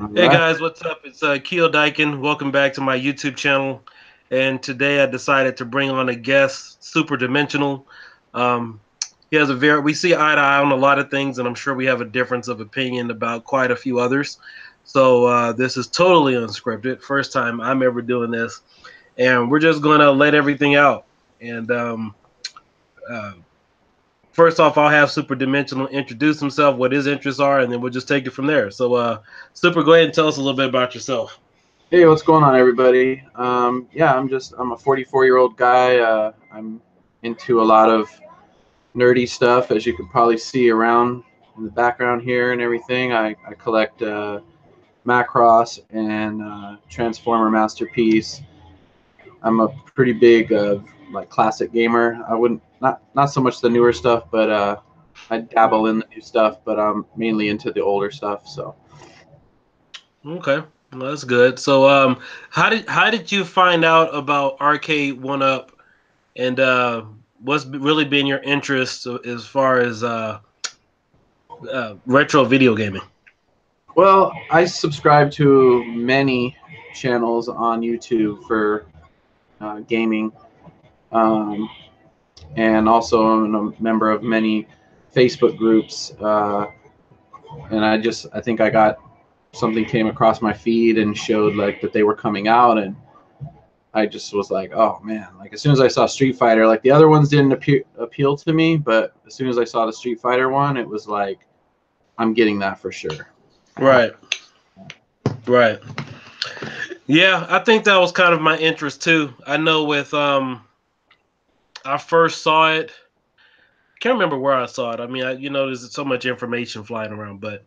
All Hey right. guys, what's up? It's Kiodiekin. Welcome back to my YouTube channel. And today I decided to bring on a guest, SuperDimensional. Um, he has we see eye to eye on a lot of things, and I'm sure we have a difference of opinion about quite a few others. So this is totally unscripted. First time I'm ever doing this, and we're just gonna let everything out. And uh, First off, I'll have Super Dimensional introduce himself, what his interests are, and then we'll just take it from there. So, Super, go ahead and tell us a little bit about yourself. Hey, what's going on, everybody? Yeah, I'm a 44-year-old guy. I'm into a lot of nerdy stuff, as you can probably see around in the background here and everything. I collect Macross and Transformer Masterpiece. I'm a pretty big like classic gamer. I wouldn't not so much the newer stuff, but I dabble in the new stuff, but I'm mainly into the older stuff. So. Okay, well, that's good. So, how did you find out about Arcade One Up, and what's really been your interest as far as retro video gaming? Well, I subscribe to many channels on YouTube for gaming, um, and also I'm a member of many Facebook groups. And I think I got something came across my feed and showed like that they were coming out, and I just was like, oh man! Like as soon as I saw Street Fighter, like the other ones didn't appeal to me, but as soon as I saw the Street Fighter one, it was like I'm getting that for sure. I have. Right, right. Yeah, I think that was kind of my interest too. I know with I first saw it. Can't remember where I saw it. I mean, there's so much information flying around, but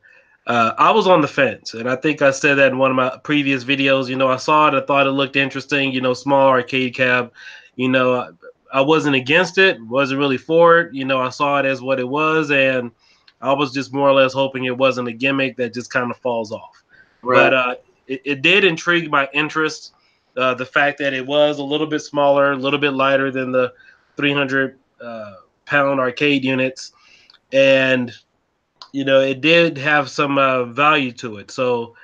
I was on the fence, and I think I said that in one of my previous videos. I saw it, I thought it looked interesting. Small arcade cab. I wasn't against it, wasn't really for it. I saw it as what it was, and I was just more or less hoping it wasn't a gimmick that just kind of falls off. But Right. it did intrigue my interest. The fact that it was a little bit smaller, a little bit lighter than the 300 pound arcade units, and it did have some value to it. So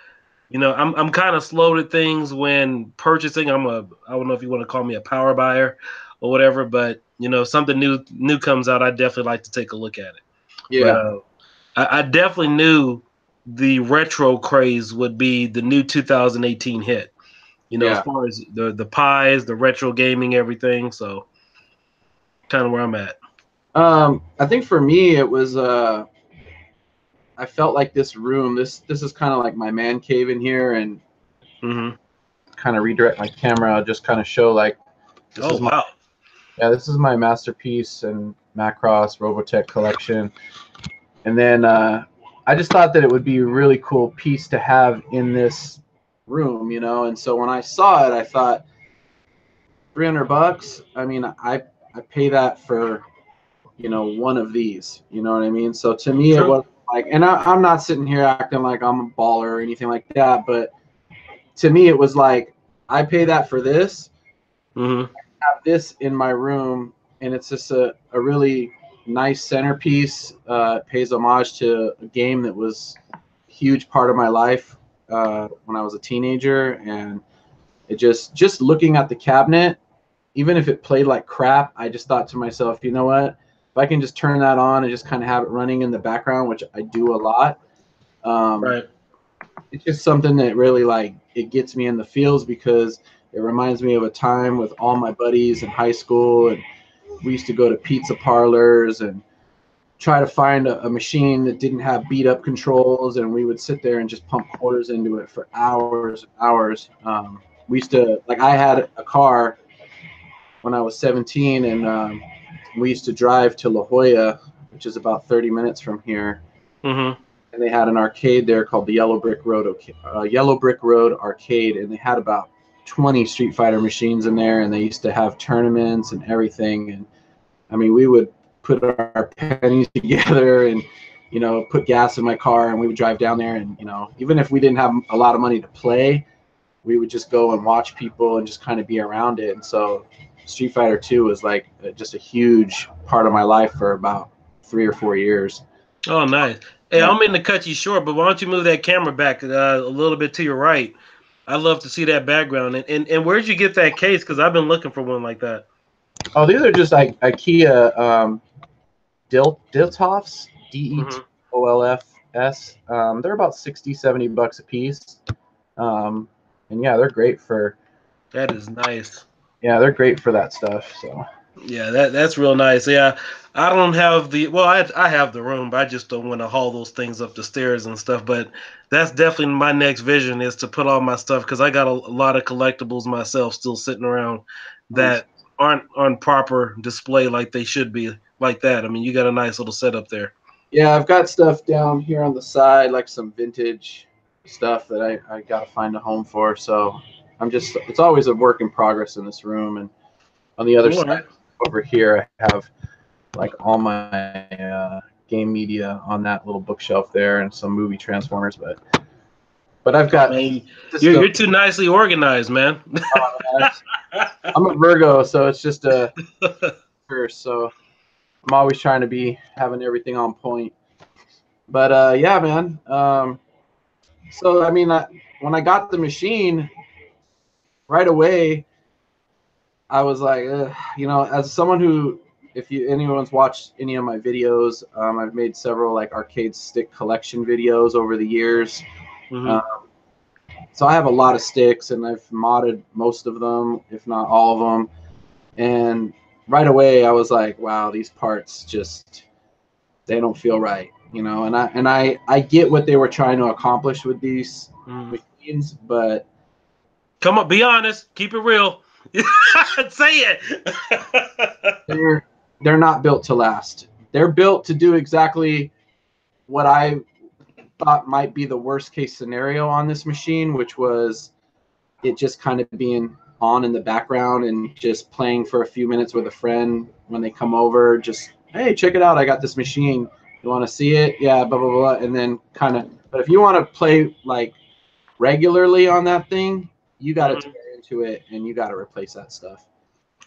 I'm kind of slow to things when purchasing. I don't know if you want to call me a power buyer or whatever, but if something new comes out, I definitely like to take a look at it. But Yeah. I definitely knew the retro craze would be the new 2018 hit. As Yeah. far as the pies, the retro gaming, everything. So kind of where I'm at. I think for me it was I felt like this room, this is kind of like my man cave in here, and Hmm. kind of redirect my camera. I'll just kind of show like this Oh is my wow. this is my masterpiece and Macross Robotech collection. And then I just thought that it would be a really cool piece to have in this room, And so when I saw it, I thought $300. I mean, I pay that for one of these. You know what I mean? So to me, it True. was like, and I'm not sitting here acting like I'm a baller or anything like that, but to me, it was like I pay that for this, Hmm. have this in my room, and it's just a really nice centerpiece. It pays homage to a game that was a huge part of my life when I was a teenager, and it just looking at the cabinet, even if it played like crap, I just thought to myself, you know what? If I can just turn that on and just kind of have it running in the background, which I do a lot, um, Right. it's just something that really like it gets me in the feels because it reminds me of a time with all my buddies in high school, and we used to go to pizza parlors and try to find a machine that didn't have beat up controls, and we would sit there and just pump quarters into it for hours and hours. We used to like I had a car when I was 17, and we used to drive to La Jolla, which is about 30 minutes from here, Hmm. and they had an arcade there called the Yellow Brick Road Arcade, and they had about 20 Street Fighter machines in there, and they used to have tournaments and everything. And I mean, we would put our pennies together and put gas in my car, and we would drive down there, and even if we didn't have a lot of money to play, we would just go and watch people and just kind of be around it. And so Street Fighter 2 was like just a huge part of my life for about 3 or 4 years. Oh, nice. Hey, I'm in to cut you short, but why don't you move that camera back a little bit to your right? I'd love to see that background. And where'd you get that case? Because I've been looking for one like that. Oh, these are just like IKEA Diltofs, DETOLFS. They're about 60, 70 bucks a piece. And yeah, they're great for. That is nice. Yeah, they're great for that stuff. So. Yeah, that's real nice. Yeah, I don't have I have the room, but I just don't want to haul those things up the stairs and stuff. But that's definitely my next vision is to put all my stuff because I got a lot of collectibles myself still sitting around that aren't on proper display like they should be like that. I mean, you got a nice little setup there. Yeah, I've got stuff down here on the side, like some vintage stuff that I got to find a home for. So it's always a work in progress in this room. And on the other side over here, I have like all my game media on that little bookshelf there and some movie Transformers. But I've got. You're too nicely organized, man. I'm a Virgo, so it's just a curse. So I'm always trying to be having everything on point. But yeah, man. So I mean, when I got the machine, right away, I was like, as someone who, if anyone's watched any of my videos, I've made several like arcade stick collection videos over the years. So I have a lot of sticks, and I've modded most of them, if not all of them. And right away, I was like, wow, these parts they don't feel right, And I get what they were trying to accomplish with these machines, but come on, be honest, keep it real. Say it. They're not built to last. They're built to do exactly what I thought might be the worst case scenario on this machine, which was it just kind of being on in the background and just playing for a few minutes with a friend when they come over. Just, hey, check it out, I got this machine. You want to see it? Yeah, blah blah blah. And then kind of. But if you want to play like regularly on that thing, you got to tear into it and you got to replace that stuff.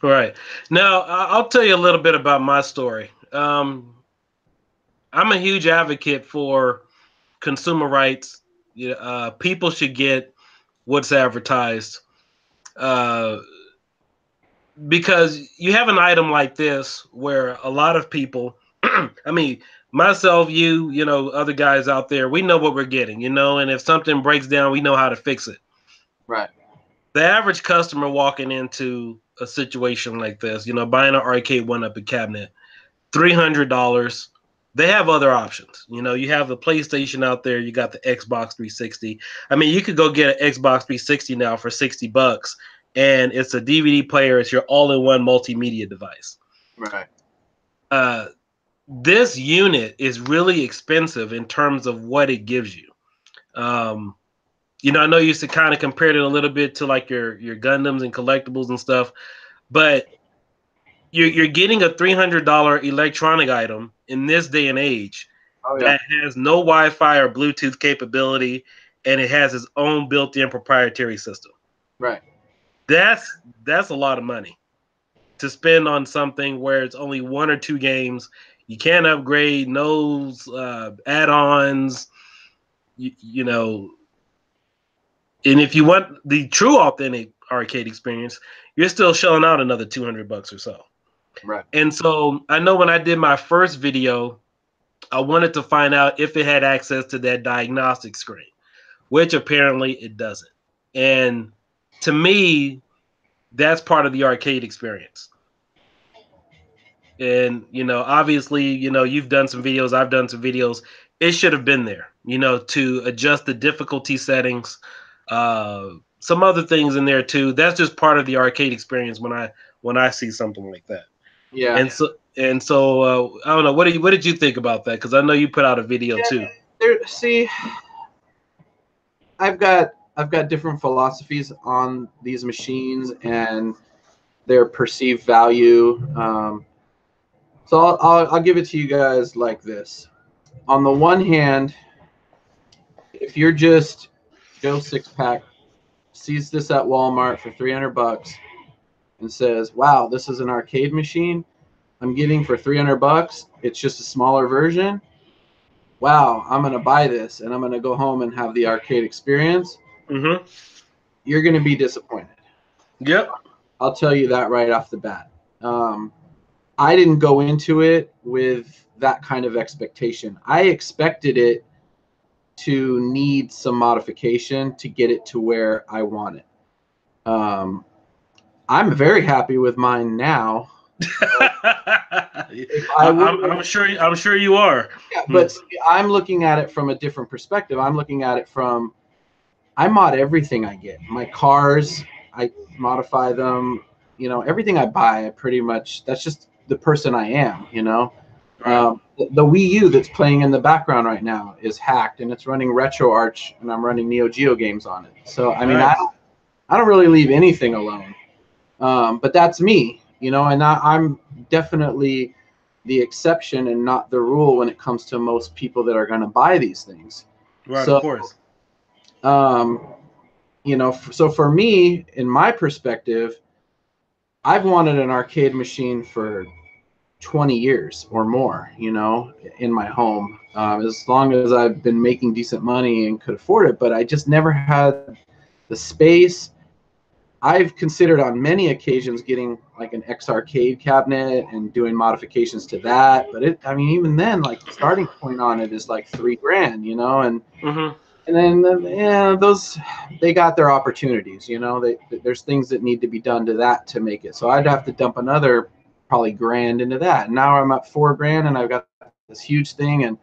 All right. Now, I'll tell you a little bit about my story. I'm a huge advocate for consumer rights. People should get what's advertised. Because you have an item like this where a lot of people, I mean, myself, other guys out there, we know what we're getting, and if something breaks down, we know how to fix it. Right. The average customer walking into a situation like this, buying an arcade one-up cabinet, $300. They have other options. You have the PlayStation out there. You got the Xbox 360. I mean, you could go get an Xbox 360 now for $60, and it's a DVD player. It's your all-in-one multimedia device. Right. This unit is really expensive in terms of what it gives you. I know you used to kind of compared it a little bit to like your Gundams and collectibles and stuff, but you're getting a $300 electronic item in this day and age that has no Wi-Fi or Bluetooth capability, and it has its own built-in proprietary system. Right. That's a lot of money to spend on something where it's only one or two games. You can't upgrade, no add-ons, and if you want the true authentic arcade experience, you're still shelling out another $200 or so. Right. And so I know when I did my first video, I wanted to find out if it had access to that diagnostic screen, which apparently it doesn't. And to me, that's part of the arcade experience. And, obviously, you've done some videos, I've done some videos. It should have been there, to adjust the difficulty settings, some other things in there too. That's just part of the arcade experience when I see something like that. Yeah. And so I don't know. What did you think about that? Because I know you put out a video too. See, I've got different philosophies on these machines and their perceived value. So I'll give it to you guys like this. On the one hand, if you're just Joe Sixpack, sees this at Walmart for $300 and says, "Wow, this is an arcade machine I'm getting for $300. It's just a smaller version." wow, I'm going to buy this and I'm going to go home and have the arcade experience, Mm-hmm. you're going to be disappointed. Yep. I'll tell you that right off the bat. I didn't go into it with that kind of expectation. I expected it to need some modification to get it to where I want it. I'm very happy with mine now. I'm sure you are. Yeah, but see, I'm looking at it from a different perspective. I'm looking at it from, I mod everything I get. My cars, I modify them. You know, everything I buy, I pretty much, that's just the person I am, you know. Right. The Wii U that's playing in the background right now is hacked, and it's running RetroArch, and I'm running Neo Geo games on it. So, I mean, Nice. I don't really leave anything alone. But that's me, you know, and I'm definitely the exception and not the rule when it comes to most people that are going to buy these things. Right, of So, course. you know, so for me, in my perspective, I've wanted an arcade machine for 20 years or more, you know, in my home, as long as I've been making decent money and could afford it. But I just never had the space. I've considered on many occasions getting like an X arcade cabinet and doing modifications to that. But I mean, even then, like the starting point on it is like $3,000, you know, and Mm-hmm. then yeah, they got their opportunities, you know. There's things that need to be done to that to make it. So I'd have to dump another probably $1,000 into that. And now I'm at $4,000, and I've got this huge thing, and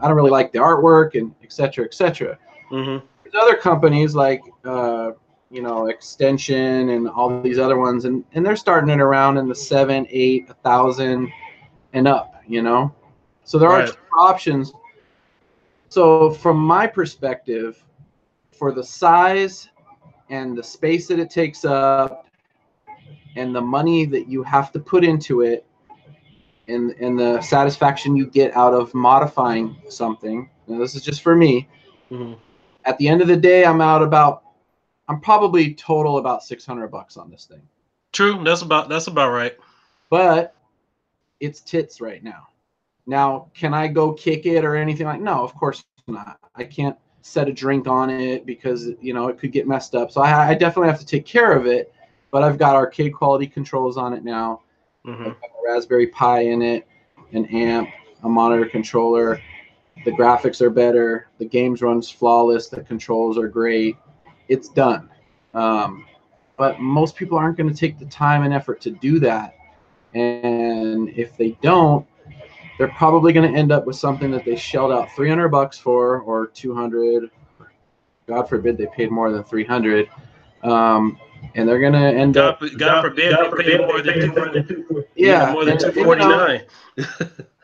I don't really like the artwork and et cetera, et cetera. Mm-hmm. There's other companies like you know, Extension and all these other ones, and they're starting it around in the 7, 8, 1,000 and up, you know. So there are Right. cheaper options. So from my perspective, for the size and the space that it takes up and the money that you have to put into it and the satisfaction you get out of modifying something, and this is just for me, Mm-hmm. at the end of the day, I'm probably total about $600 on this thing. True. That's about right. But it's tits right now. Now, can I go kick it or anything like? No, of course not. I can't set a drink on it because, you know, it could get messed up. So I definitely have to take care of it. But I've got arcade quality controls on it now. Mm-hmm. I've got a Raspberry Pi in it, an amp, a monitor controller. The graphics are better. The games runs flawless. The controls are great. It's done. But most people aren't going to take the time and effort to do that. And if they don't, they're probably going to end up with something that they shelled out $300 for, or 200. God forbid they paid more than 300. And they're going to end up. God forbid they pay more than Yeah, more than and, you know, $249.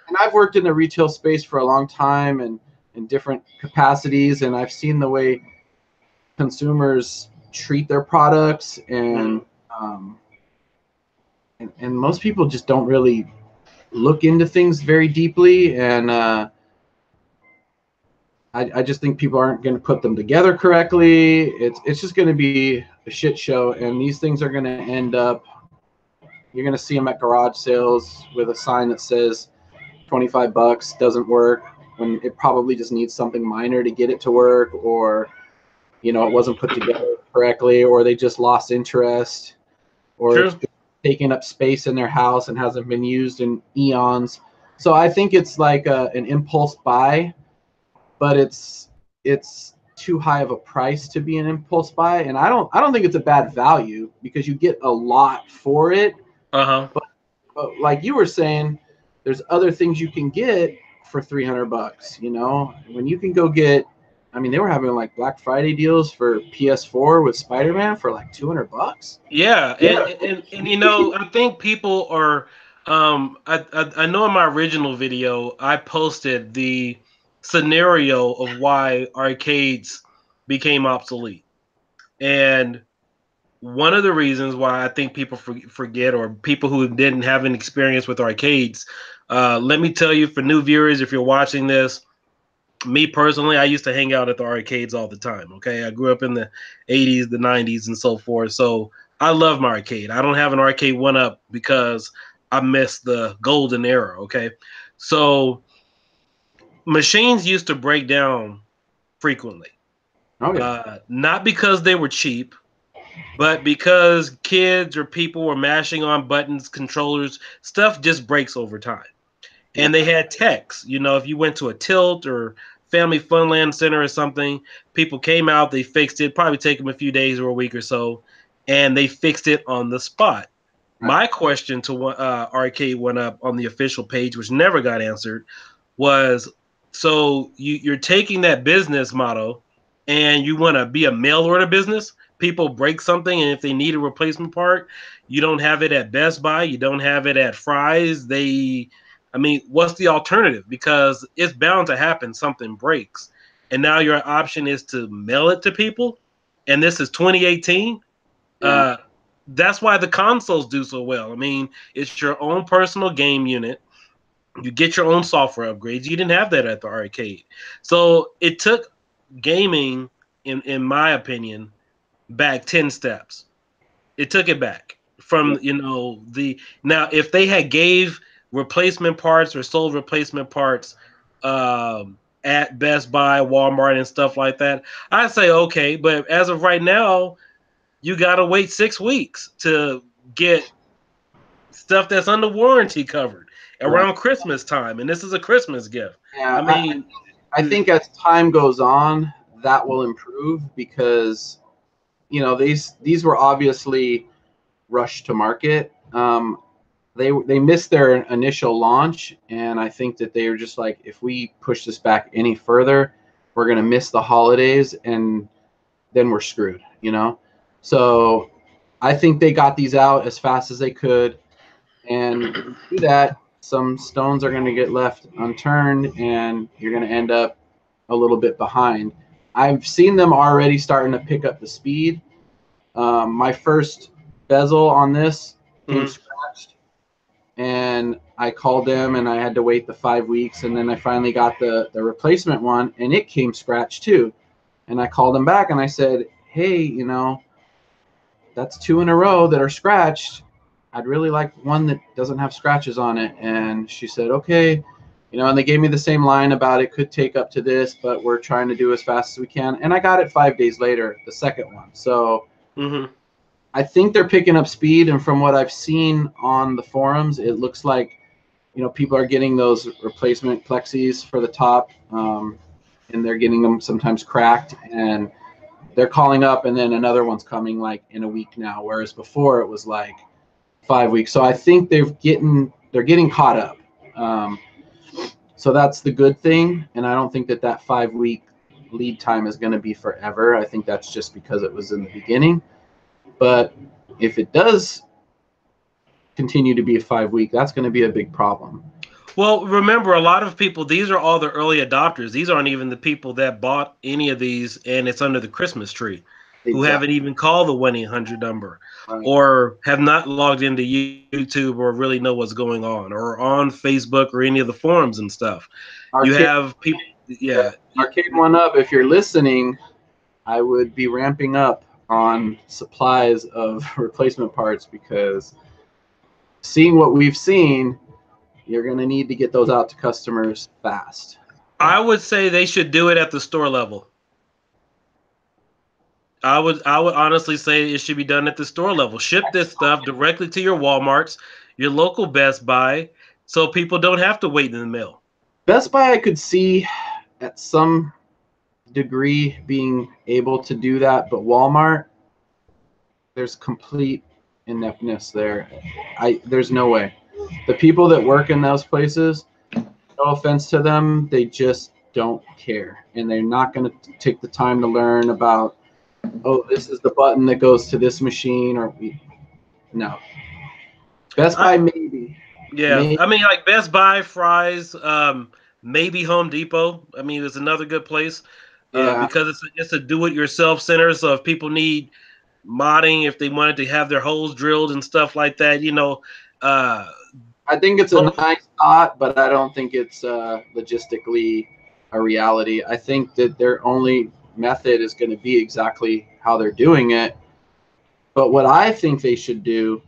and I've worked in the retail space for a long time and in different capacities, and I've seen the way consumers treat their products, and and most people just don't really look into things very deeply, and I just think people aren't going to put them together correctly. It's just going to be a shit show, and these things are going to end up, you're going to see them at garage sales with a sign that says $25 doesn't work, when it probably just needs something minor to get it to work, or, you know, it wasn't put together correctly, or they just lost interest, or it's True. taking up space in their house and hasn't been used in eons. So I think it's like an impulse buy, but it's too high of a price to be an impulse buy, and I don't think it's a bad value because you get a lot for it. Uh-huh. But like you were saying, there's other things you can get for $300. You know, when you can go get, I mean, they were having like Black Friday deals for PS4 with Spider-Man for like $200. Yeah, and you know, I think people are I know in my original video I posted the scenario of why arcades became obsolete. And one of the reasons why I think people forget, or people who didn't have an experience with arcades, let me tell you, for new viewers, if you're watching this, me personally, I used to hang out at the arcades all the time. Okay, I grew up in the 80s, the 90s, and so forth. So I love my arcade. I don't have an arcade one up because I missed the golden era. Okay, so machines used to break down frequently. Oh yeah. Not because they were cheap, but because kids or people were mashing on buttons, controllers, stuff just breaks over time. Yeah. And they had techs. You know, if you went to a Tilt or Family Funland Center or something, people came out, they fixed it, probably take them a few days or a week or so, and they fixed it on the spot. Right. My question to Arcade One Up on the official page, which never got answered, was so you're taking that business model and you want to be a mail order business. People break something, and if they need a replacement part, you don't have it at Best Buy, you don't have it at Fry's. I mean, what's the alternative? Because it's bound to happen. Something breaks, and now your option is to mail it to people. And this is 2018. Yeah. That's why the consoles do so well. I mean, it's your own personal game unit. You get your own software upgrades. You didn't have that at the arcade. So it took gaming, in my opinion, back 10 steps. It took it back Yeah. from, now if they had gave replacement parts or sold replacement parts at Best Buy, Walmart, and stuff like that, I'd say okay. But as of right now, you got to wait 6 weeks to get stuff that's under warranty covered Right. around Christmas time, and this is a Christmas gift. Yeah. I mean, I think as time goes on, that will improve because these were obviously rushed to market. They missed their initial launch, and I think that they were just like, if we push this back any further, we're gonna miss the holidays, and then we're screwed. So I think they got these out as fast as they could, and when you do that, some stones are gonna get left unturned, and you're gonna end up a little bit behind. I've seen them already starting to pick up the speed. My first bezel on this came scratched, and I called them, and I had to wait the 5 weeks, and then I finally got the replacement one, and it came scratched too. And I called them back, and I said, hey, that's 2 in a row that are scratched. I'd really like one that doesn't have scratches on it. And she said, okay. And they gave me the same line about it could take up to this, but we're trying to do as fast as we can. And I got it 5 days later, the second one. So I think they're picking up speed. And from what I've seen on the forums, it looks like, people are getting those replacement plexis for the top, and they're getting them sometimes cracked, and they're calling up, and then another one's coming like in a week now, whereas before it was like 5 weeks. So I think they're getting caught up. So that's the good thing, and I don't think that 5 week lead time is going to be forever. I think that's just because it was in the beginning. But if it does continue to be a 5 week, that's going to be a big problem. Well, remember, a lot of people, these are all the early adopters. These aren't even the people that bought any of these and it's under the Christmas tree, who haven't even called the 1-800 number, Right. or have not logged into YouTube or really know what's going on, or on Facebook or any of the forums and stuff. You have people, Arcade One Up, if you're listening, I would be ramping up on supplies of replacement parts, because seeing what we've seen, you're going to need to get those out to customers fast. I would say they should do it at the store level. I would honestly say it should be done at the store level. Ship this stuff directly to your Walmarts, your local Best Buy, so people don't have to wait in the mail. Best Buy, I could see at some degree being able to do that, but Walmart, there's complete ineptness there. There's no way. The people that work in those places, no offense to them, they just don't care, and they're not going to take the time to learn about, oh, this is the button that goes to this machine, or no. Best Buy, maybe. Yeah, maybe. I mean, like Best Buy, Fry's, maybe Home Depot. I mean, it's another good place because it's a do-it-yourself center. So if people need modding, if they wanted to have their holes drilled and stuff like that, I think it's a nice thought, but I don't think it's logistically a reality. I think that their only method is going to be exactly how they're doing it. But what I think they should do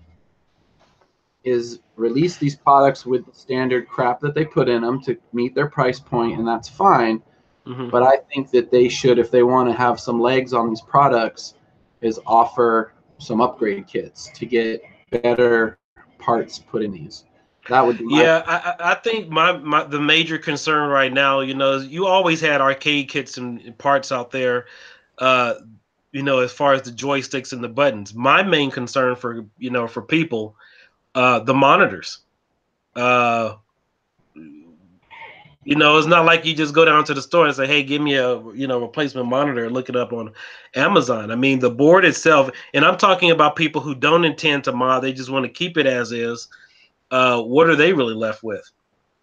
is release these products with the standard crap that they put in them to meet their price point, and that's fine. Mm-hmm. But I think that they should, if they want to have some legs on these products, is offer some upgrade kits to get better parts put in these. That would be I think the major concern right now, is you always had arcade kits and parts out there, as far as the joysticks and the buttons. My main concern for people, the monitors. It's not like you just go down to the store and say, "Hey, give me a replacement monitor," and look it up on Amazon. I mean, the board itself, and I'm talking about people who don't intend to mod; they just want to keep it as is. What are they really left with?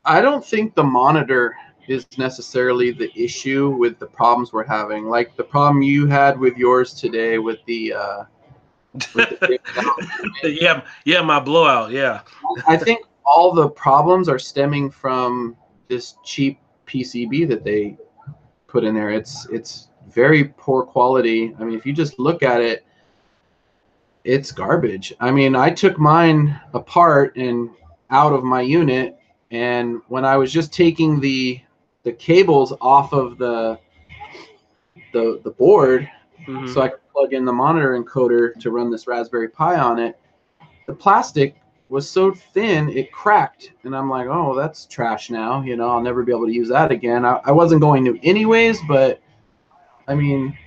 I don't think the monitor is necessarily the issue with the problems we're having. Like the problem you had with yours today with the yeah, my blowout. Yeah, I think all the problems are stemming from this cheap PCB that they put in there. It's very poor quality. I mean, if you just look at it, it's garbage. I mean, I took mine apart and out of my unit, and when I was just taking the cables off of the board, mm-hmm. so I could plug in the monitor encoder to run this Raspberry Pi on it, the plastic was so thin it cracked, and I'm like, oh, that's trash now. I'll never be able to use that again. I wasn't going to anyways, but I mean,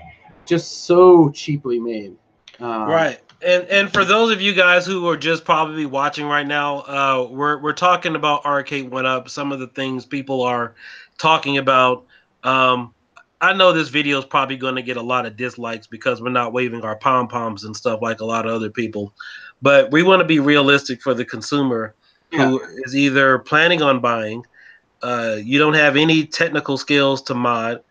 just so cheaply made. Right. And for those of you guys who are just probably watching right now, we're talking about Arcade 1-Up, some of the things people are talking about. I know this video is probably going to get a lot of dislikes because we're not waving our pom-poms and stuff like a lot of other people. But we want to be realistic for the consumer who is either planning on buying, you don't have any technical skills to mod,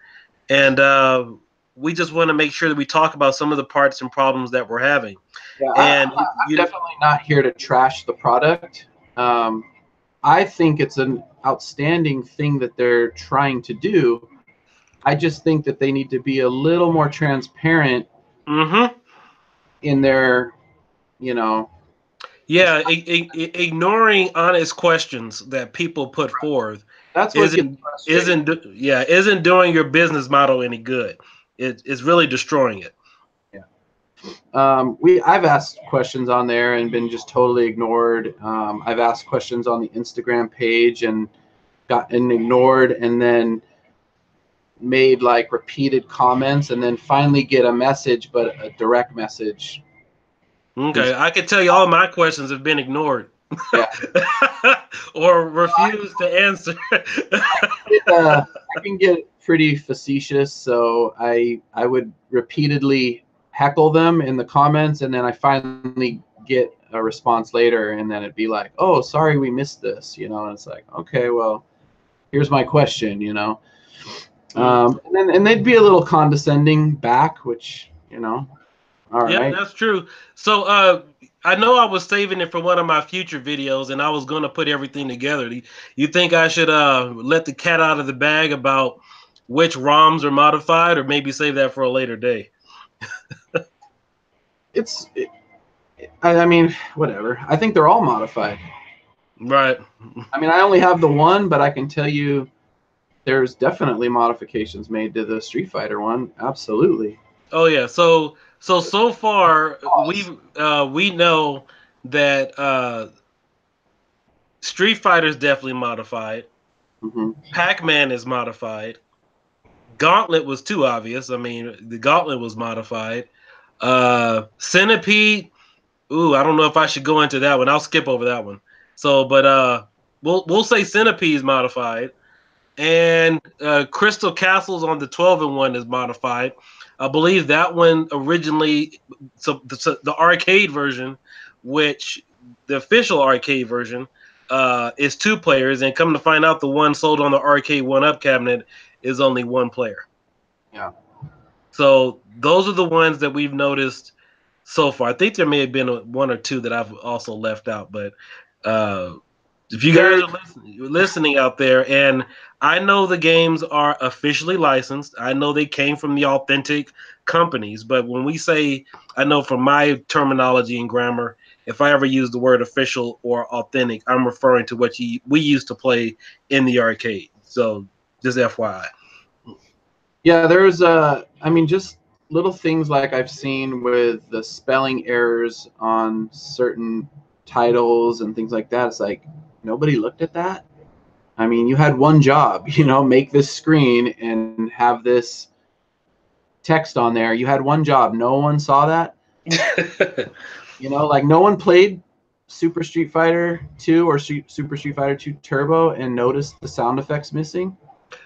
and we just want to make sure that we talk about some of the parts and problems that we're having. Yeah, and I'm definitely not here to trash the product. I think it's an outstanding thing that they're trying to do. I just think that they need to be a little more transparent in their, Yeah, ignoring honest questions that people put forth that's what isn't doing your business model any good. It's really destroying it. I've asked questions on there and been just totally ignored. I've asked questions on the Instagram page and gotten ignored, and then made like repeated comments, and then finally get a message, but a direct message. Okay, I can tell you all my questions have been ignored. Yeah. Or refused to answer. I can get pretty facetious, so I would repeatedly heckle them in the comments, and then I finally get a response later, and then it'd be like, "Oh, sorry, we missed this," and it's like, okay, well, here's my question, and they'd be a little condescending back, which, all right. Yeah, that's true. So I know I was saving it for one of my future videos, and I was going to put everything together. You think I should let the cat out of the bag about which ROMs are modified, or maybe save that for a later day? I mean, whatever. I think they're all modified. Right. I mean, I only have the one, but I can tell you there's definitely modifications made to the Street Fighter one. Absolutely. Oh yeah. So far we know that Street Fighter is definitely modified. Pac-Man is modified. Gauntlet was too obvious. I mean, the Gauntlet was modified. Centipede. Ooh, I don't know if I should go into that one. I'll skip over that one. So, but we'll say Centipede is modified, and Crystal Castles on the 12-in-1 is modified. I believe that one originally, so the arcade version, which the official arcade version is 2 players, and come to find out, the one sold on the Arcade 1-Up cabinet is only 1 player. Yeah. So those are the ones that we've noticed so far. I think there may have been 1 or 2 that I've also left out, but if you guys are listening out there, and I know the games are officially licensed, I know they came from the authentic companies, but when we say, I know from my terminology and grammar if I ever use the word official or authentic, I'm referring to what we used to play in the arcade. So just FYI. Yeah, there's I mean, just little things like I've seen with the spelling errors on certain titles and things like that. It's like nobody looked at that. I mean, you had one job, make this screen and have this text on there. You had one job. No one saw that. Like no one played Super Street Fighter 2 or Super Street Fighter 2 Turbo and noticed the sound effects missing.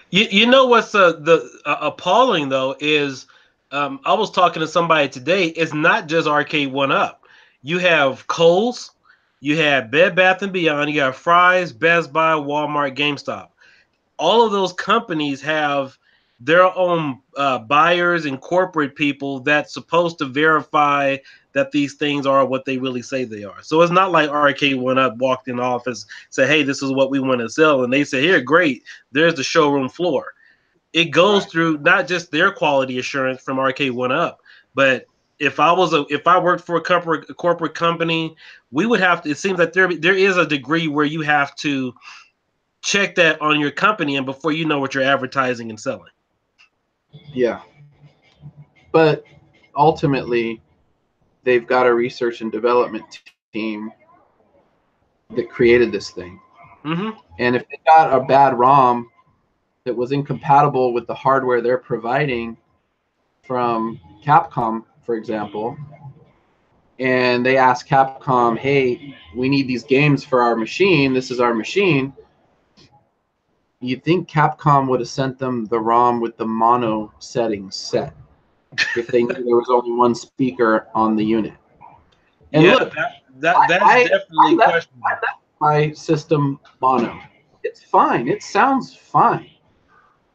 You know what's the appalling though is I was talking to somebody today. It's not just Arcade 1-Up. You have Kohl's, you have Bed Bath and Beyond, you have Fry's, Best Buy, Walmart, GameStop. All of those companies have their own buyers and corporate people that's supposed to verify that these things are what they really say they are. So it's not like Arcade 1-Up walked in the office, said, hey, this is what we want to sell. And they say, here, great, there's the showroom floor. It goes through not just their quality assurance from Arcade 1-Up, but if I worked for a corporate company, we would have to, it seems like there is a degree where you have to check that on your company and before you know what you're advertising and selling. Yeah. But ultimately, they've got a research and development team that created this thing. Mm-hmm. And if they got a bad ROM that was incompatible with the hardware they're providing from Capcom, for example, and they ask Capcom, hey, we need these games for our machine, this is our machine, you'd think Capcom would have sent them the ROM with the mono settings set if they knew there was only one speaker on the unit. And yeah, look, that's definitely questionable. I left my system mono. It's fine. It sounds fine.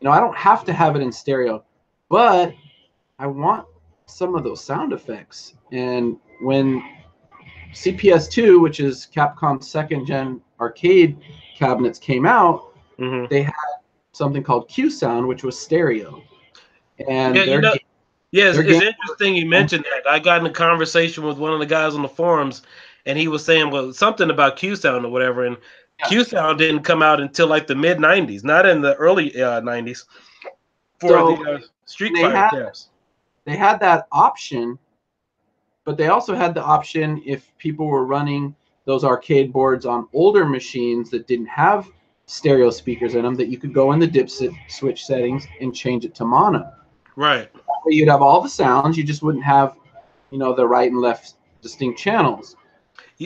I don't have to have it in stereo, but I want some of those sound effects. And when CPS2, which is Capcom's second-gen arcade cabinets, came out, they had something called Q Sound, which was stereo. And it's interesting you mentioned that. I got in a conversation with one of the guys on the forums, and he was saying something about Q Sound or whatever, and Q Sound didn't come out until like the mid '90s, not in the early '90s for the Street Fighter cabs. They had that option, but they also had the option if people were running those arcade boards on older machines that didn't have stereo speakers in them, that you could go in the dip switch settings and change it to mono. Right. You'd have all the sounds, you just wouldn't have, the right and left distinct channels.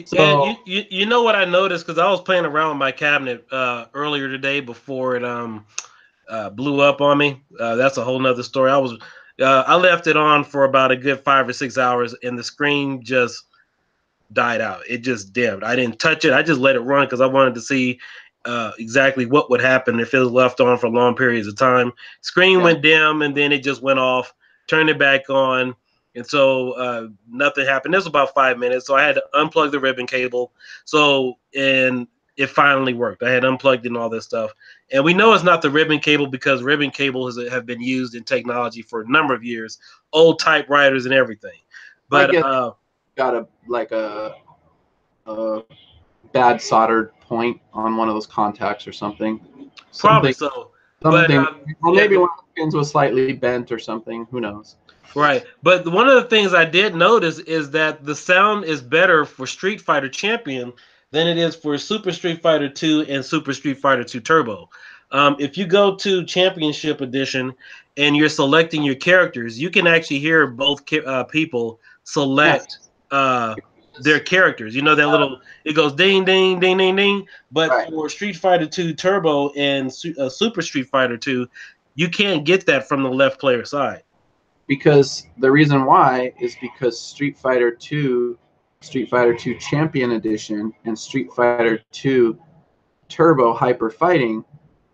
So, you know what I noticed, because I was playing around with my cabinet earlier today before it blew up on me. That's a whole nother story. I left it on for about a good 5 or 6 hours, and the screen just died out. It just dimmed. I didn't touch it. I just let it run because I wanted to see exactly what would happen if it was left on for long periods of time. Screen went dim, and then it just went off. Turned it back on, and so nothing happened. It was about 5 minutes, so I had to unplug the ribbon cable. And it finally worked. I had unplugged and all this stuff. And we know it's not the ribbon cable because ribbon cables have been used in technology for a number of years, old typewriters and everything. But got a bad soldered point on one of those contacts or something. Probably so. Maybe one of the pins was slightly bent or something. Who knows? Right. But one of the things I did notice is that the sound is better for Street Fighter Champion than it is for Super Street Fighter 2 and Super Street Fighter 2 Turbo. If you go to Championship Edition and you're selecting your characters, you can actually hear both people select their characters. That little, it goes ding, ding, ding, ding, ding. But for Street Fighter 2 Turbo and Super Street Fighter 2, you can't get that from the left player side. Because the reason why is because Street Fighter 2 Champion Edition, and Street Fighter 2 Turbo Hyper Fighting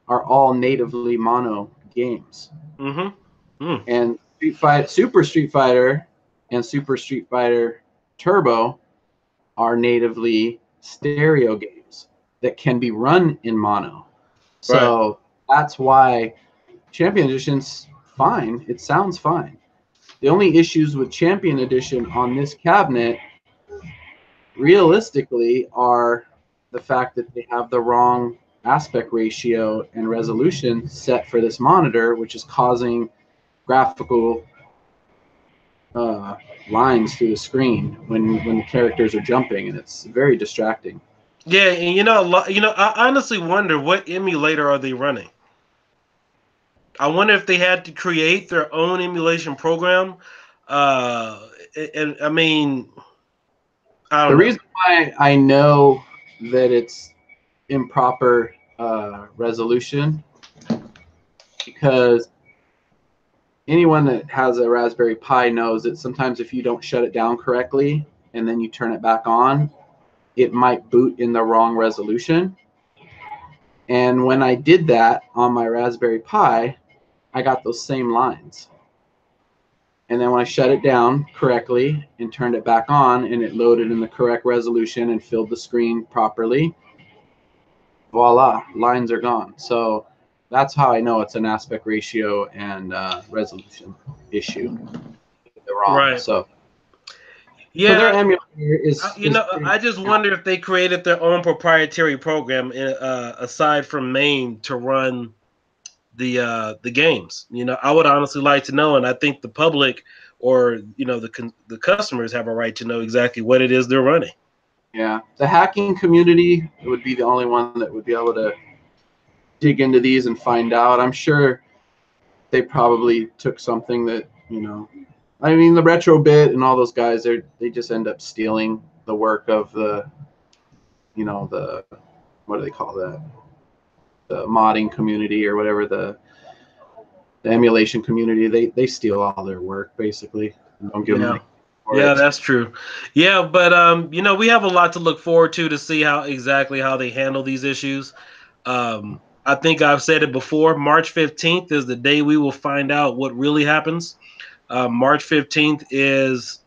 are all natively mono games. And Super Street Fighter and Super Street Fighter Turbo are natively stereo games that can be run in mono. So that's why Champion Edition's fine. It sounds fine. The only issues with Champion Edition on this cabinet realistically are the fact that they have the wrong aspect ratio and resolution set for this monitor, which is causing graphical lines through the screen when characters are jumping, and it's very distracting. Yeah, and I honestly wonder what emulator are they running. I wonder if they had to create their own emulation program. And I mean, I The don't know. reason why I know that it's improper resolution, because anyone that has a Raspberry Pi knows that sometimes if you don't shut it down correctly and then you turn it back on, it might boot in the wrong resolution. And when I did that on my Raspberry Pi, I got those same lines. And then when I shut it down correctly and turned it back on, and it loaded in the correct resolution and filled the screen properly, voila, lines are gone. So that's how I know it's an aspect ratio and resolution issue. They're wrong. Right. So their Yeah. emulator is pretty. I just wonder if they created their own proprietary program aside from MAME to run the games. I would honestly like to know, and I think the public or the customers have a right to know exactly what it is they're running. Yeah, the hacking community would be the only one that would be able to dig into these and find out. I'm sure they probably took something that, I mean, the Retrobit and all those guys, they just end up stealing the work of the what do they call that? The modding community or whatever, the emulation community. They steal all their work basically and don't give them any for Yeah, it. that's true. Yeah, but we have a lot to look forward to see how they handle these issues. I think I've said it before. March 15th is the day we will find out what really happens. March 15th is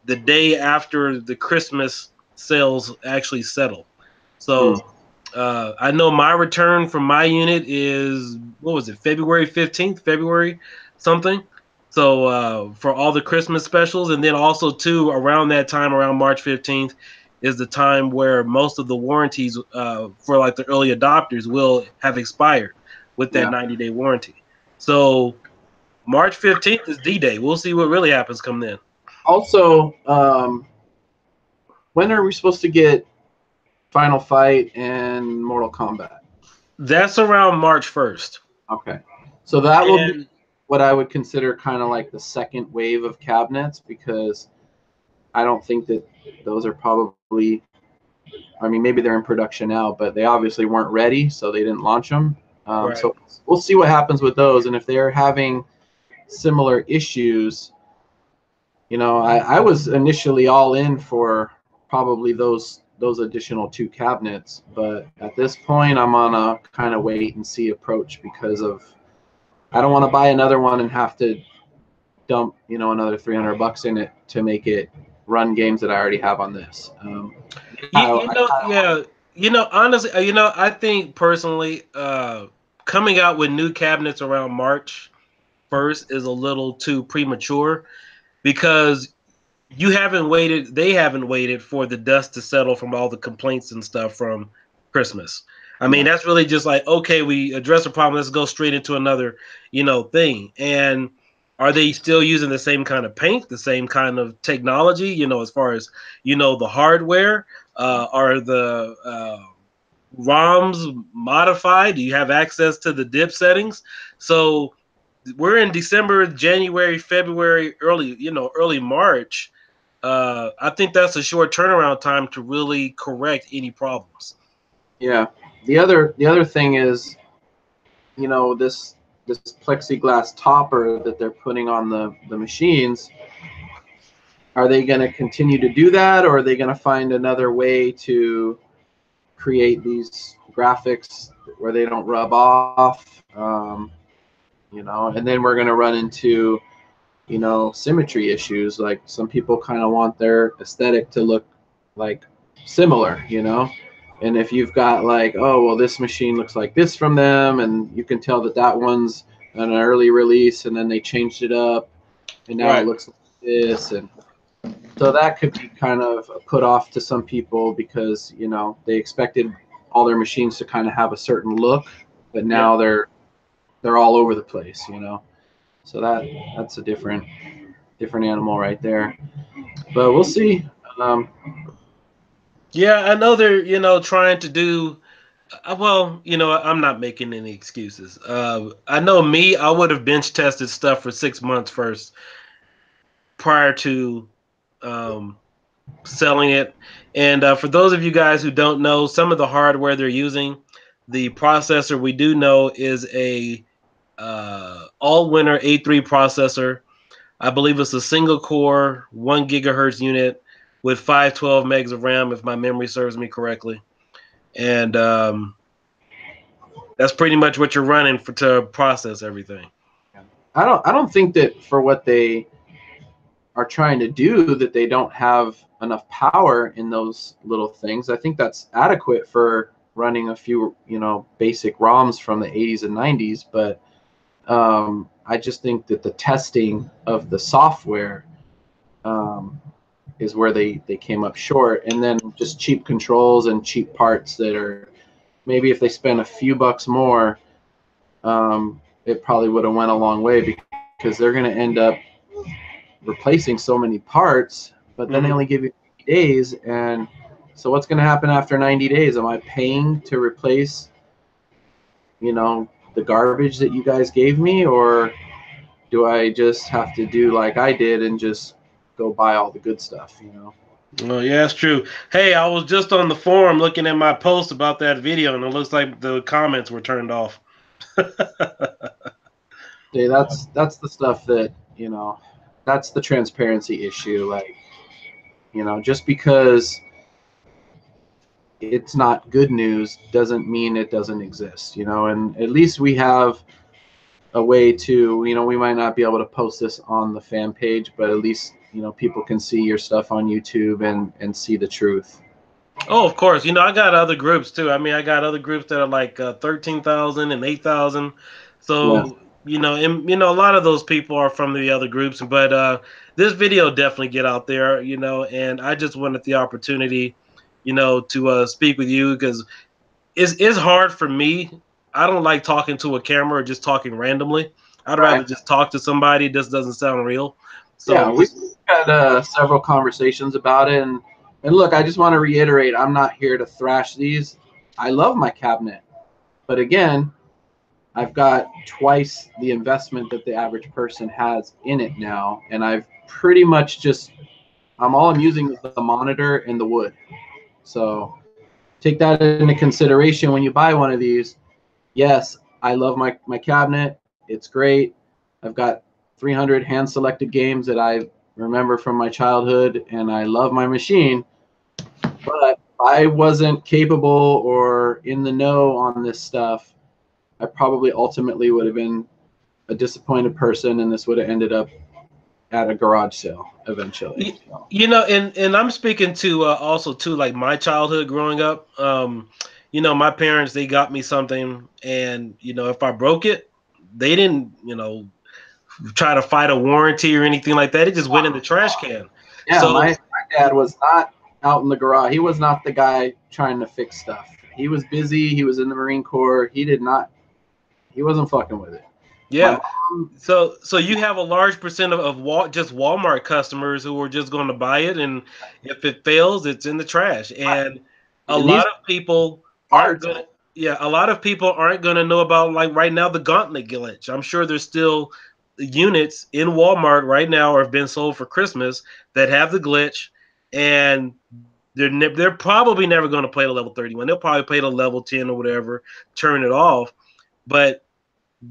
the day after the Christmas sales actually settle. So I know my return from my unit is, what was it, February 15th, February something. So for all the Christmas specials, and then also too around that time, around March 15th, is the time where most of the warranties for like the early adopters will have expired with that 90-day warranty. So March 15th is D-Day. We'll see what really happens come then. Also, when are we supposed to get Final Fight and Mortal Kombat? That's around March 1st. Okay. So that will be what I would consider kind of like the second wave of cabinets, because I don't think that those are probably, I mean, maybe they're in production now, but they obviously weren't ready, so they didn't launch them. Right. So we'll see what happens with those. And if they're having similar issues, I was initially all in for probably those additional 2 cabinets, but at this point I'm on a kind of wait and see approach, because of I don't want to buy another one and have to dump another $300 in it to make it run games that I already have on this. Honestly, I think personally, coming out with new cabinets around March 1st is a little too premature, because they haven't waited for the dust to settle from all the complaints and stuff from Christmas. I mean, that's really just like, okay, we address a problem, let's go straight into another, thing. And are they still using the same kind of paint, the same kind of technology, as far as, the hardware? Are the ROMs modified? Do you have access to the dip settings? So we're in December, January, February, early March. I think that's a short turnaround time to really correct any problems. Yeah. The other thing is, this plexiglass topper that they're putting on the machines. Are they going to continue to do that, or are they going to find another way to create these graphics where they don't rub off? And then we're going to run into symmetry issues. Like, some people kind of want their aesthetic to look like similar, and if you've got like, oh well, this machine looks like this from them, and you can tell that one's an early release and then they changed it up and now it looks like this, and So that could be kind of a put off to some people because, you know, they expected all their machines to kind of have a certain look, but now they're all over the place, you know. So that's a different animal right there. But we'll see. Um, Yeah, I know they're, you know, trying to do well, you know, I'm not making any excuses. I know me, I would have bench tested stuff for 6 months first prior to um, selling it. And for those of you guys who don't know, some of the hardware they're using, the processor we do know is a all-winner A3 processor. I believe it's a single core, 1 gigahertz unit with 512 megs of RAM, if my memory serves me correctly. And that's pretty much what you're running to process everything. I don't think that for what they are trying to do that they don't have enough power in those little things. I think that's adequate for running a few, you know, basic ROMs from the 80s and 90s, but I just think that the testing of the software is where they came up short, and then just cheap controls and cheap parts that are maybe if they spend a few bucks more, it probably would have went a long way because they're going to end up replacing so many parts, but then they only give you 90 days. And so what's going to happen after 90 days? Am I paying to replace, you know, the garbage that you guys gave me, or do I just have to do like I did and just go buy all the good stuff, you know? Oh, yeah, that's true. Hey, I was just on the forum looking at my post about that video, and it looks like the comments were turned off. Okay, that's the stuff that, you know, that's the transparency issue. Like, you know, just because it's not good news doesn't mean it doesn't exist, you know. And at least we have a way to, you know, we might not be able to post this on the fan page, but at least, you know, people can see your stuff on YouTube and see the truth. Oh, of course. You know, I got other groups too. I mean, I got other groups that are like 13,000 and 8,000. Yeah. So, you know, and, you know, a lot of those people are from the other groups. But this video definitely get out there, you know, and I just wanted the opportunity, you know, to speak with you because it's hard for me. I don't like talking to a camera or just talking randomly. I'd rather Right. just talk to somebody. This doesn't sound real. Yeah, So we've just had several conversations about it, and look, I just want to reiterate, I'm not here to thrash these. I love my cabinet, but again, I've got twice the investment that the average person has in it now, and I've pretty much just all I'm using is the monitor and the wood. So take that into consideration when you buy one of these. Yes, I love my cabinet. It's great. I've got 300 hand selected games that I remember from my childhood, and I love my machine. But I wasn't capable or in the know on this stuff. I probably ultimately would have been a disappointed person, and this would have ended up at a garage sale eventually. So. You know, and I'm speaking to also to like my childhood growing up. You know, my parents they got me something, and you know, if I broke it, they didn't, you know, try to fight a warranty or anything like that. It just went in the trash can. Yeah, So my dad was not out in the garage. He was not the guy trying to fix stuff. He was busy. He was in the Marine Corps. He wasn't fucking with it. My yeah, mom, so you have a large percent of just Walmart customers who are just going to buy it, and if it fails, it's in the trash. And a and these lot of people aren't parts, gonna. Yeah, a lot of people aren't gonna know about like right now the gauntlet glitch. I'm sure there's still units in Walmart right now or have been sold for Christmas that have the glitch, and they're probably never going to play the level 31. They'll probably play the level 10 or whatever, turn it off, but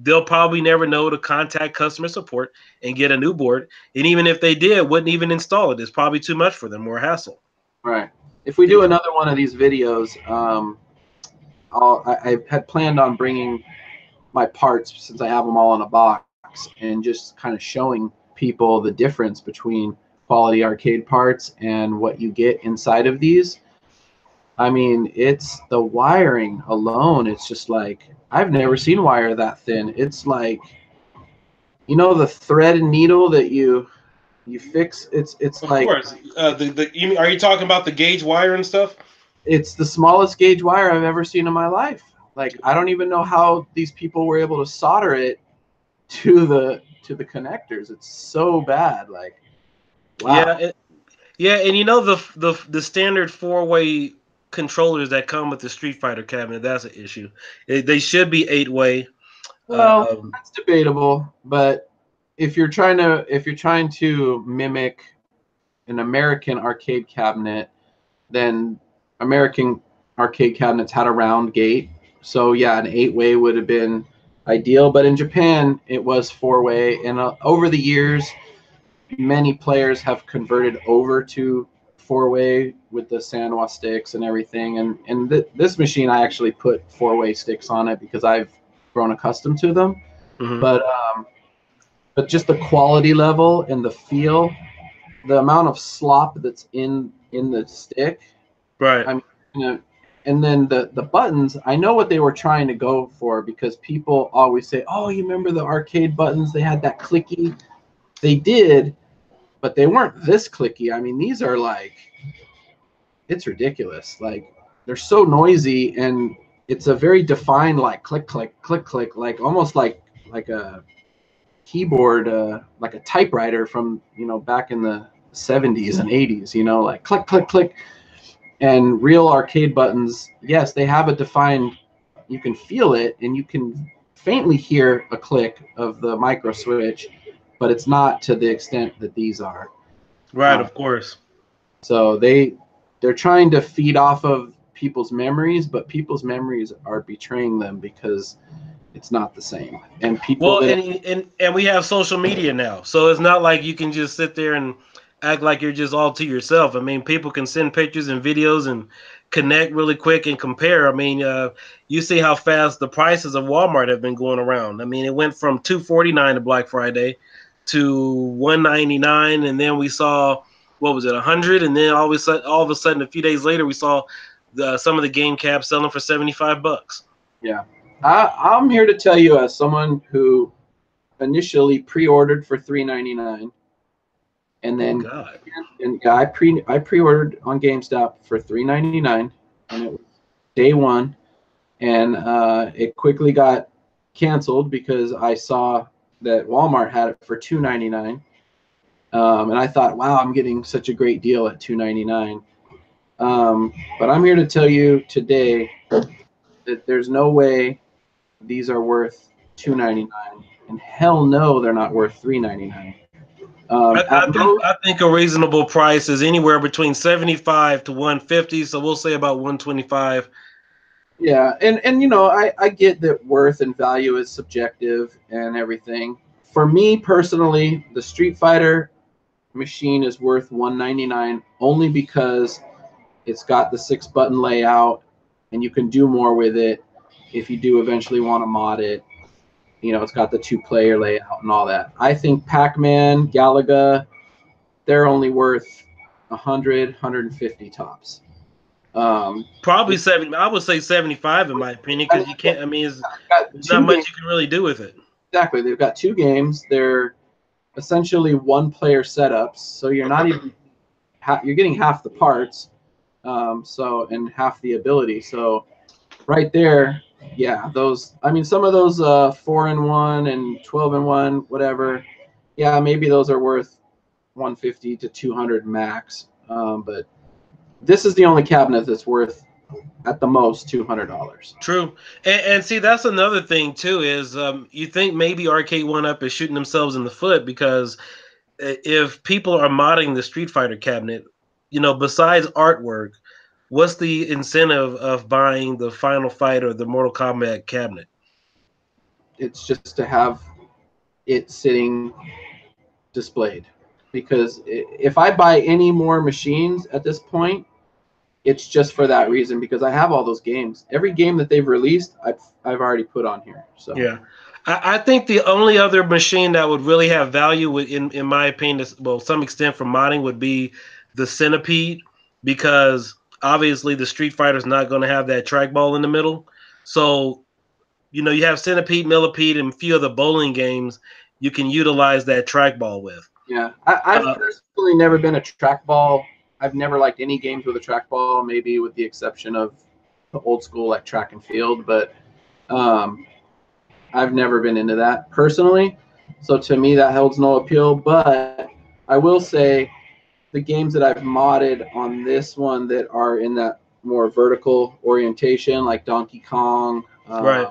they'll probably never know to contact customer support and get a new board. And even if they did, wouldn't even install it. It's probably too much for them, more hassle. right? If we do another one of these videos, I had planned on bringing my parts since I have them all in a box and just kind of showing people the difference between quality arcade parts and what you get inside of these. I mean, it's the wiring alone. It's just like, I've never seen wire that thin. It's like, you know, the thread and needle that you You fix it's Of like course. Are you talking about the gauge wire and stuff? it's the smallest gauge wire I've ever seen in my life. Like I don't even know how these people were able to solder it to the connectors. It's so bad. Like wow. Yeah, and you know the standard 4-way controllers that come with the Street Fighter cabinet, that's an issue. They should be 8-way. Well, that's debatable, but if you're trying to mimic an American arcade cabinet, then American arcade cabinets had a round gate. So yeah, an 8-way would have been ideal, but in Japan it was 4-way, and over the years many players have converted over to 4-way with the Sanwa sticks and everything. And this machine, I actually put 4-way sticks on it because I've grown accustomed to them. Mhm. But just the quality level and the feel, the amount of slop that's in the stick. Right. I mean, and then the buttons. I know what they were trying to go for because people always say, "Oh, you remember the arcade buttons? They had that clicky." They did, but they weren't this clicky. I mean, these are like, it's ridiculous. Like they're so noisy, and it's a very defined like click click click click, like almost like a keyboard, like a typewriter from back in the 70s and 80s. Like click click click. And real arcade buttons, yes, they have a defined. You can feel it, and you can faintly hear a click of the micro switch, but it's not to the extent that these are. Right, of course. So they're trying to feed off of people's memories, but people's memories are betraying them because it's not the same. And people Well, that and we have social media now, so it's not like you can just sit there and act like you're just all to yourself. I mean, people can send pictures and videos and connect really quick and compare. I mean, you see how fast the prices of Walmart have been going around. I mean, it went from $249 to Black Friday to $199, and then we saw what was it, 100, and then all of a sudden, a few days later, we saw some of the game caps selling for $75. yeah. I'm here to tell you, as someone who initially pre-ordered for $3.99, and then God. I pre-ordered on GameStop for $3.99, and it was day one, and it quickly got canceled because I saw that Walmart had it for $2.99, and I thought, wow, I'm getting such a great deal at $2.99. But I'm here to tell you today that there's no way these are worth $2.99, and hell no, they're not worth $3.99. I think a reasonable price is anywhere between 75 to 150. So we'll say about 125. Yeah, and I get that worth and value is subjective and everything. For me personally, the Street Fighter machine is worth $199 only because it's got the 6-button layout, and you can do more with it if you do eventually want to mod it. It's got the 2-player layout and all that. I think Pac-Man, Galaga, they're only worth 100, 150 tops. Probably 70. I would say 75 in my opinion, because you can't. I mean, there's not much you can really do with it. Exactly. They've got 2 games. They're essentially 1-player setups, so you're not even you're getting half the parts, and half the ability. So right there, yeah, those. I mean, some of those 4-in-1 and 12-in-1, whatever. Yeah, maybe those are worth 150 to 200 max. But this is the only cabinet that's worth at the most $200. True, and see, that's another thing too. Is you think maybe Arcade One Up is shooting themselves in the foot because if people are modding the Street Fighter cabinet, besides artwork, what's the incentive of buying the Final Fight or the Mortal Kombat cabinet? It's just to have it sitting displayed. Because if I buy any more machines at this point, it's just for that reason, because I have all those games. Every game that they've released, I've already put on here. So yeah, I think the only other machine that would really have value, in my opinion, well, some extent for modding, would be the Centipede, because obviously the Street Fighter is not going to have that trackball in the middle. So you have Centipede, Millipede, and a few of the bowling games you can utilize that trackball with. Yeah, I've personally never been a trackball. I've never liked any games with a trackball, maybe with the exception of the old school like track and field. But I've never been into that personally. So to me, that holds no appeal. But I will say the games that I've modded on this one that are in that more vertical orientation, like Donkey Kong, Right.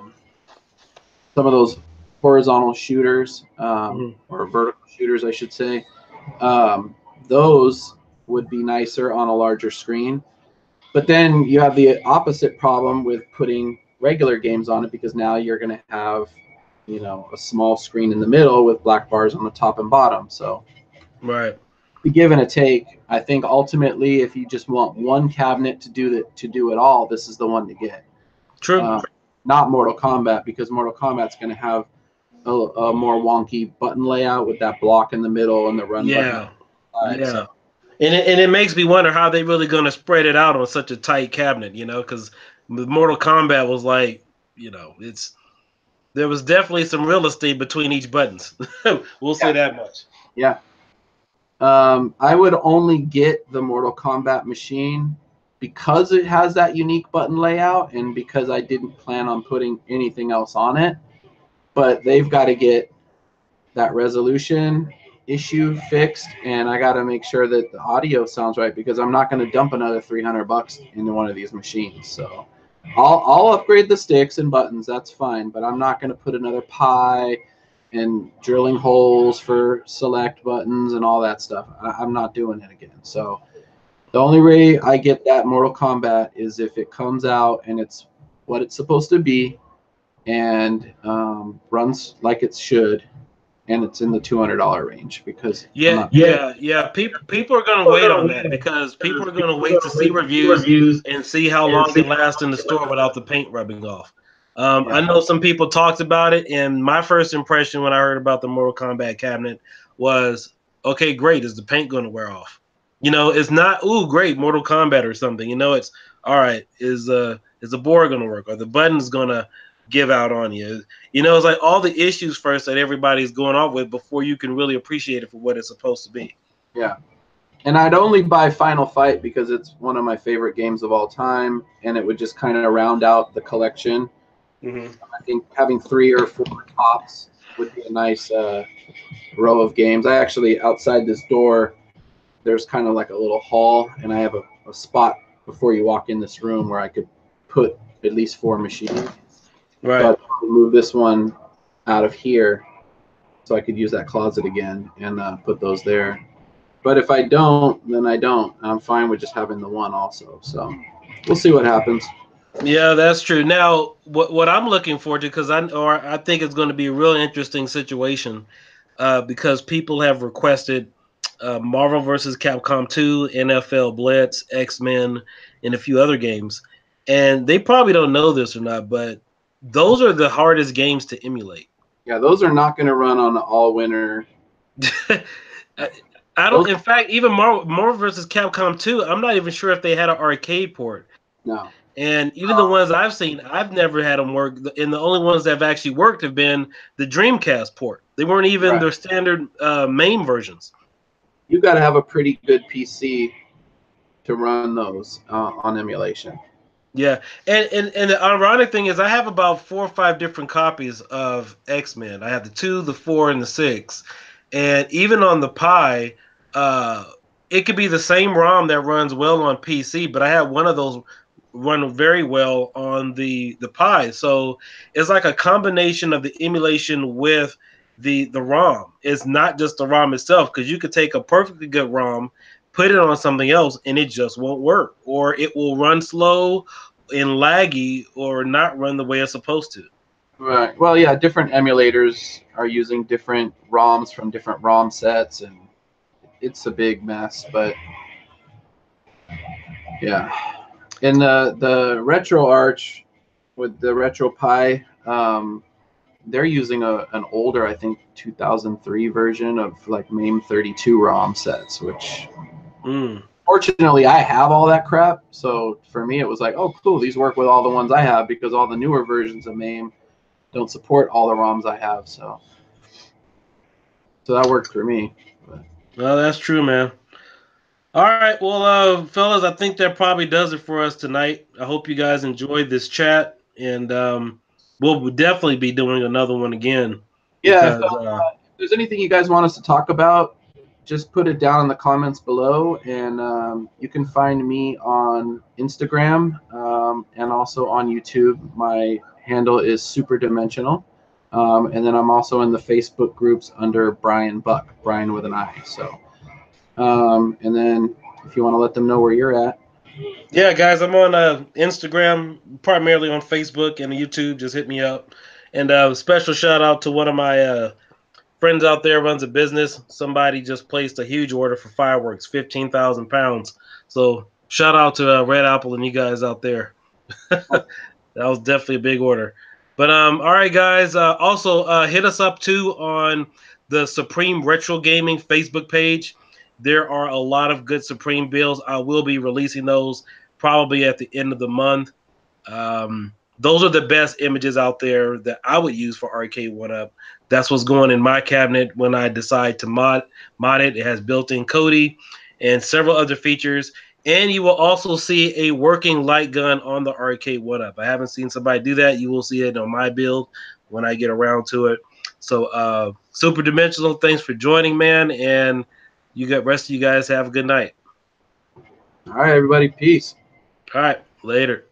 some of those horizontal shooters, or vertical shooters, I should say, those would be nicer on a larger screen. But then you have the opposite problem with putting regular games on it, because now you're going to have, a small screen in the middle with black bars on the top and bottom. So Right. the give and a take. I think ultimately, if you just want one cabinet to do it all, this is the one to get. True. Not Mortal Kombat, because Mortal Kombat's going to have a more wonky button layout with that block in the middle and the run button. Yeah. So. And it makes me wonder how they really going to spread it out on such a tight cabinet, because Mortal Kombat was like, there was definitely some real estate between each buttons. We'll say that much. Yeah. I would only get the Mortal Kombat machine because it has that unique button layout, and because I didn't plan on putting anything else on it. But they've got to get that resolution issue fixed, and I got to make sure that the audio sounds right, because I'm not going to dump another $300 into one of these machines. So I'll upgrade the sticks and buttons. That's fine, but I'm not going to put another Pi and drilling holes for select buttons and all that stuff. I'm not doing it again. So the only way I get that Mortal Kombat is if it comes out and it's what it's supposed to be, and runs like it should, and it's in the $200 range, because people are going to wait on that, because people are going to wait to see reviews and see how long it lasts in the store without the paint rubbing off. I know some people talked about it, and my first impression when I heard about the Mortal Kombat cabinet was, okay, great, is the paint going to wear off? It's not, ooh, great, Mortal Kombat or something. It's all right, is the board going to work? Are the buttons going to give out on you? It's like all the issues first that everybody's going off with before you can really appreciate it for what it's supposed to be. Yeah. And I'd only buy Final Fight because it's one of my favorite games of all time, and it would just kind of round out the collection. I think having 3 or 4 tops would be a nice row of games. I actually, outside this door, there's kind of like a little hall, and I have a spot before you walk in this room where I could put at least 4 machines. Right. So I'd move this one out of here so I could use that closet again and put those there. But if I don't, then I don't. I'm fine with just having the one also. So we'll see what happens. Yeah, that's true. Now, what I'm looking forward to, because I think it's going to be a real interesting situation, because people have requested Marvel vs. Capcom 2, NFL Blitz, X-Men, and a few other games. And they probably don't know this or not, but those are the hardest games to emulate. Yeah, those are not going to run on the all-winner. I don't. In fact, even Marvel vs. Capcom 2, I'm not even sure if they had an arcade port. No. And even the ones I've seen, I've never had them work. And the only ones that have actually worked have been the Dreamcast port. They weren't even their standard MAME versions. You got to have a pretty good PC to run those on emulation. Yeah, and the ironic thing is, I have about 4 or 5 different copies of X-Men. I have the 2, the 4, and the 6. And even on the Pi, it could be the same ROM that runs well on PC, but I have one of those run very well on the Pi. So it's like a combination of the emulation with the ROM. It's not just the ROM itself, because you could take a perfectly good ROM, put it on something else, and it just won't work, or it will run slow and laggy, or not run the way it's supposed to. Right. Well, yeah, different emulators are using different ROMs from different ROM sets, and it's a big mess. But yeah, in the Retro Arch with the Retro Pi, they're using an older, I think 2003 version of like MAME 32 ROM sets, which fortunately I have all that crap. So for me, it was like, oh, cool, these work with all the ones I have, because all the newer versions of MAME don't support all the ROMs I have. So that worked for me. Well, that's true, man. All right, well, fellas, I think that probably does it for us tonight. I hope you guys enjoyed this chat, and we'll definitely be doing another one again Yeah, if, because if there's anything you guys want us to talk about, just put it down in the comments below, and you can find me on Instagram and also on YouTube. My handle is SuperDimensional, and then I'm also in the Facebook groups under Brian Buck, Brian with an I. So, and then if you want to let them know where you're at. yeah, guys, I'm on Instagram, primarily on Facebook and YouTube. Just hit me up. And special shout out to one of my friends out there runs a business. Somebody just placed a huge order for fireworks, 15,000 pounds. So shout out to Red Apple and you guys out there. That was definitely a big order. But all right, guys. Also, hit us up too on the Supreme Retro Gaming Facebook page. There are a lot of good Supreme builds. I will be releasing those probably at the end of the month. Those are the best images out there that I would use for Arcade One Up. That's what's going in my cabinet when I decide to mod it. It has built-in Kodi and several other features. And you will also see a working light gun on the Arcade One Up. I haven't seen somebody do that. You will see it on my build when I get around to it. So, Super Dimensional, thanks for joining, man. And rest of you guys have a good night. All right, everybody, peace. All right, later.